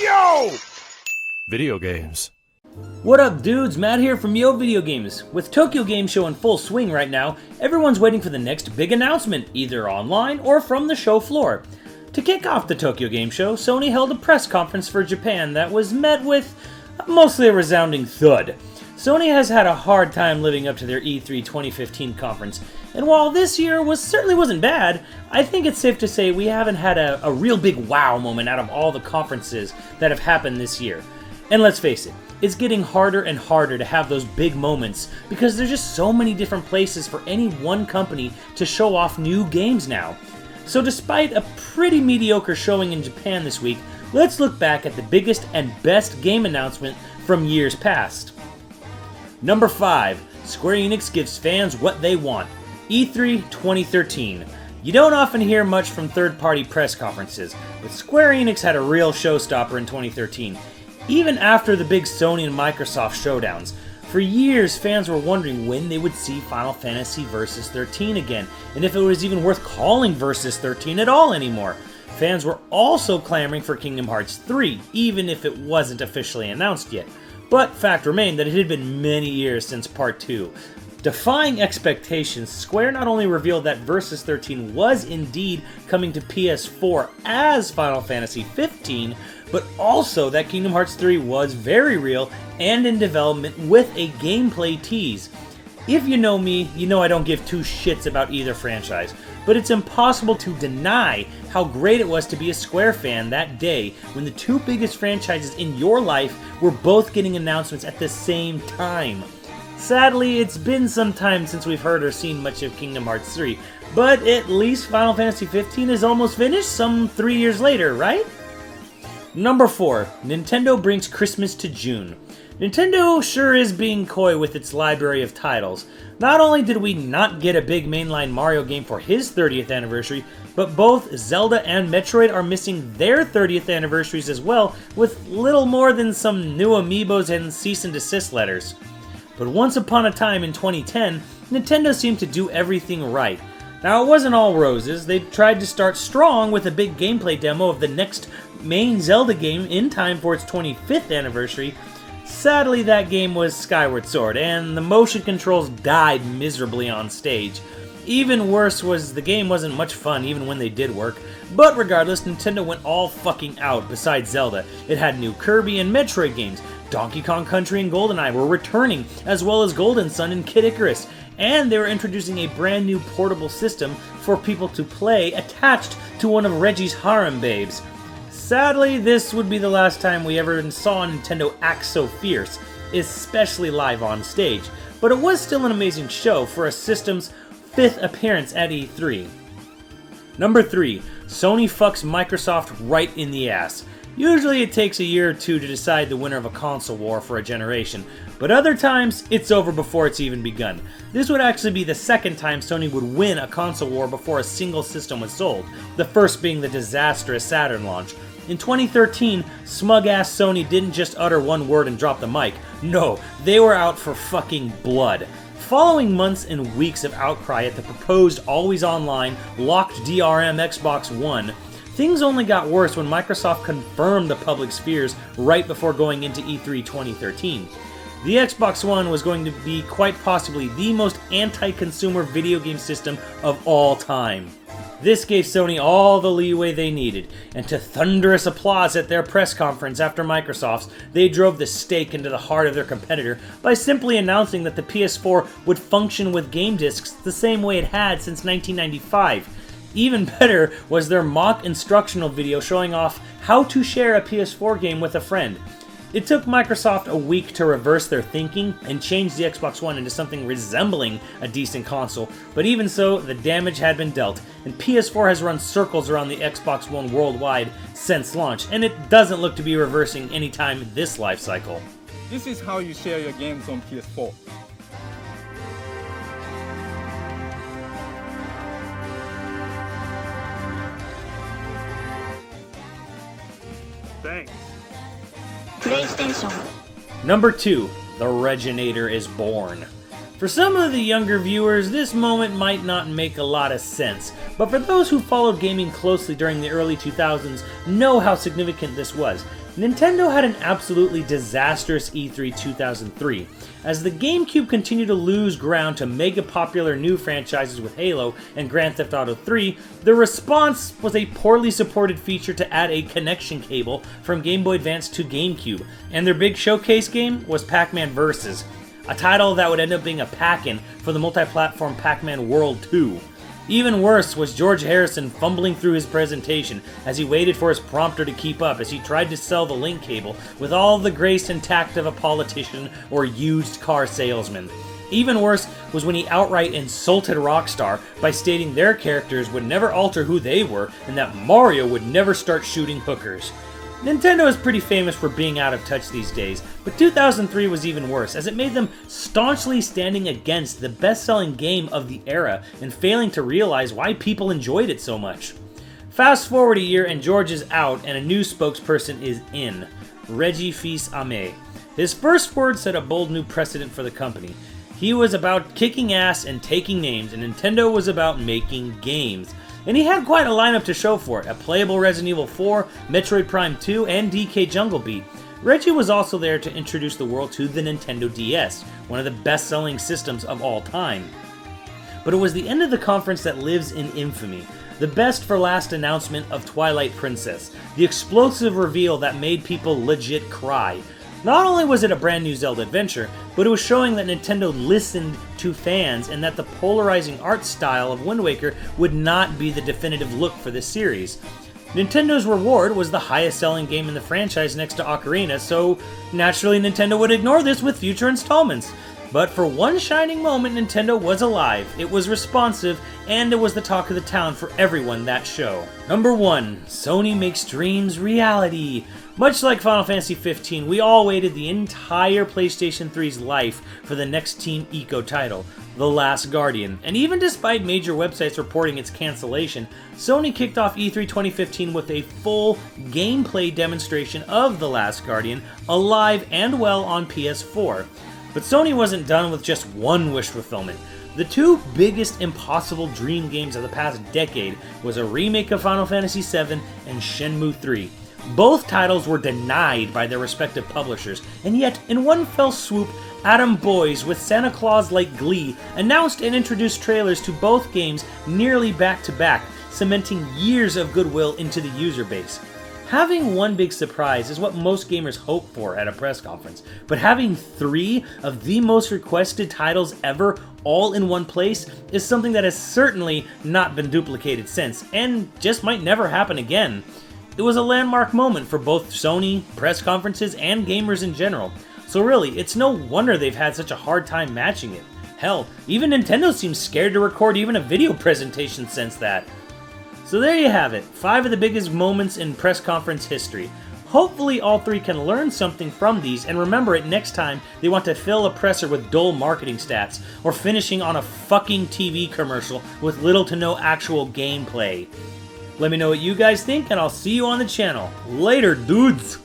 Yo! Video games. What up, dudes? Matt here from YoVideogames. With Tokyo Game Show in full swing right now, everyone's waiting for the next big announcement, either online or from the show floor. To kick off the Tokyo Game Show, Sony held a press conference for Japan that was met with mostly a resounding thud. Sony has had a hard time living up to their E3 2015 conference, and while this year certainly wasn't bad, I think it's safe to say we haven't had a real big wow moment out of all the conferences that have happened this year. And let's face it, it's getting harder and harder to have those big moments because there's just so many different places for any one company to show off new games now. So despite a pretty mediocre showing in Japan this week, let's look back at the biggest and best game announcement from years past. Number 5. Square Enix gives fans what they want. E3 2013. You don't often hear much from third-party press conferences, but Square Enix had a real showstopper in 2013. Even after the big Sony and Microsoft showdowns, for years fans were wondering when they would see Final Fantasy Versus 13 again, and if it was even worth calling Versus 13 at all anymore. Fans were also clamoring for Kingdom Hearts 3, even if it wasn't officially announced yet. But fact remained that it had been many years since Part 2. Defying expectations, Square not only revealed that Versus 13 was indeed coming to PS4 as Final Fantasy 15, but also that Kingdom Hearts 3 was very real and in development with a gameplay tease. If you know me, you know I don't give two shits about either franchise, but it's impossible to deny how great it was to be a Square fan that day when the two biggest franchises in your life were both getting announcements at the same time. Sadly, it's been some time since we've heard or seen much of Kingdom Hearts 3, but at least Final Fantasy 15 is almost finished some 3 years later, right? Number 4. Nintendo brings Christmas to June. Nintendo sure is being coy with its library of titles. Not only did we not get a big mainline Mario game for his 30th anniversary, but both Zelda and Metroid are missing their 30th anniversaries as well, with little more than some new amiibos and cease and desist letters. But once upon a time in 2010, Nintendo seemed to do everything right. Now, it wasn't all roses. They tried to start strong with a big gameplay demo of the next main Zelda game in time for its 25th anniversary. Sadly, that game was Skyward Sword, and the motion controls died miserably on stage. Even worse was the game wasn't much fun even when they did work, but regardless, Nintendo went all fucking out besides Zelda. It had new Kirby and Metroid games, Donkey Kong Country and GoldenEye were returning, as well as Golden Sun and Kid Icarus, and they were introducing a brand new portable system for people to play attached to one of Reggie's harem babes. Sadly, this would be the last time we ever saw Nintendo act so fierce, especially live on stage, but it was still an amazing show for a system's 5th appearance at E3. Number 3. Sony fucks Microsoft right in the ass. Usually it takes a year or two to decide the winner of a console war for a generation, but other times it's over before it's even begun. This would actually be the second time Sony would win a console war before a single system was sold, the first being the disastrous Saturn launch. In 2013, smug-ass Sony didn't just utter one word and drop the mic. No, they were out for fucking blood. Following months and weeks of outcry at the proposed always-online, locked DRM Xbox One, things only got worse when Microsoft confirmed the public's fears right before going into E3 2013. The Xbox One was going to be quite possibly the most anti-consumer video game system of all time. This gave Sony all the leeway they needed, and to thunderous applause at their press conference after Microsoft's, they drove the stake into the heart of their competitor by simply announcing that the PS4 would function with game discs the same way it had since 1995. Even better was their mock instructional video showing off how to share a PS4 game with a friend. It took Microsoft a week to reverse their thinking and change the Xbox One into something resembling a decent console, but even so, the damage had been dealt, and PS4 has run circles around the Xbox One worldwide since launch, and it doesn't look to be reversing anytime this life cycle. This is how you share your games on PS4. Thanks. Number 2. The Reginator is born. For some of the younger viewers, this moment might not make a lot of sense, but for those who followed gaming closely during the early 2000s know how significant this was. Nintendo had an absolutely disastrous E3 2003. As the GameCube continued to lose ground to mega popular new franchises with Halo and Grand Theft Auto 3, the response was a poorly supported feature to add a connection cable from Game Boy Advance to GameCube, and their big showcase game was Pac-Man Vs., a title that would end up being a pack-in for the multi-platform Pac-Man World 2. Even worse was George Harrison fumbling through his presentation as he waited for his prompter to keep up as he tried to sell the link cable with all the grace and tact of a politician or used car salesman. Even worse was when he outright insulted Rockstar by stating their characters would never alter who they were and that Mario would never start shooting hookers. Nintendo is pretty famous for being out of touch these days, but 2003 was even worse, as it made them staunchly standing against the best-selling game of the era and failing to realize why people enjoyed it so much. Fast forward a year and George is out and a new spokesperson is in, Reggie Fils-Aimé. His first words set a bold new precedent for the company. He was about kicking ass and taking names, and Nintendo was about making games. And he had quite a lineup to show for it, a playable Resident Evil 4, Metroid Prime 2, and DK Jungle Beat. Reggie was also there to introduce the world to the Nintendo DS, one of the best-selling systems of all time. But it was the end of the conference that lives in infamy. The best for last announcement of Twilight Princess, the explosive reveal that made people legit cry. Not only was it a brand new Zelda adventure, but it was showing that Nintendo listened to fans and that the polarizing art style of Wind Waker would not be the definitive look for this series. Nintendo's reward was the highest selling game in the franchise next to Ocarina, so naturally Nintendo would ignore this with future installments. But for one shining moment, Nintendo was alive, it was responsive, and it was the talk of the town for everyone that show. Number 1. Sony makes dreams reality. Much like Final Fantasy XV, we all waited the entire PlayStation 3's life for the next Team Ico title, The Last Guardian, and even despite major websites reporting its cancellation, Sony kicked off E3 2015 with a full gameplay demonstration of The Last Guardian, alive and well on PS4. But Sony wasn't done with just one wish fulfillment. The two biggest impossible dream games of the past decade was a remake of Final Fantasy VII and Shenmue 3. Both titles were denied by their respective publishers, and yet, in one fell swoop, Adam Boyes, with Santa Claus-like glee, announced and introduced trailers to both games nearly back-to-back, cementing years of goodwill into the user base. Having one big surprise is what most gamers hope for at a press conference, but having 3 of the most requested titles ever all in one place is something that has certainly not been duplicated since, and just might never happen again. It was a landmark moment for both Sony, press conferences, and gamers in general, so really, it's no wonder they've had such a hard time matching it. Hell, even Nintendo seems scared to record even a video presentation since that. So there you have it, 5 of the biggest moments in press conference history. Hopefully all 3 can learn something from these and remember it next time they want to fill a presser with dull marketing stats, or finishing on a fucking TV commercial with little to no actual gameplay. Let me know what you guys think and I'll see you on the channel. Later, dudes!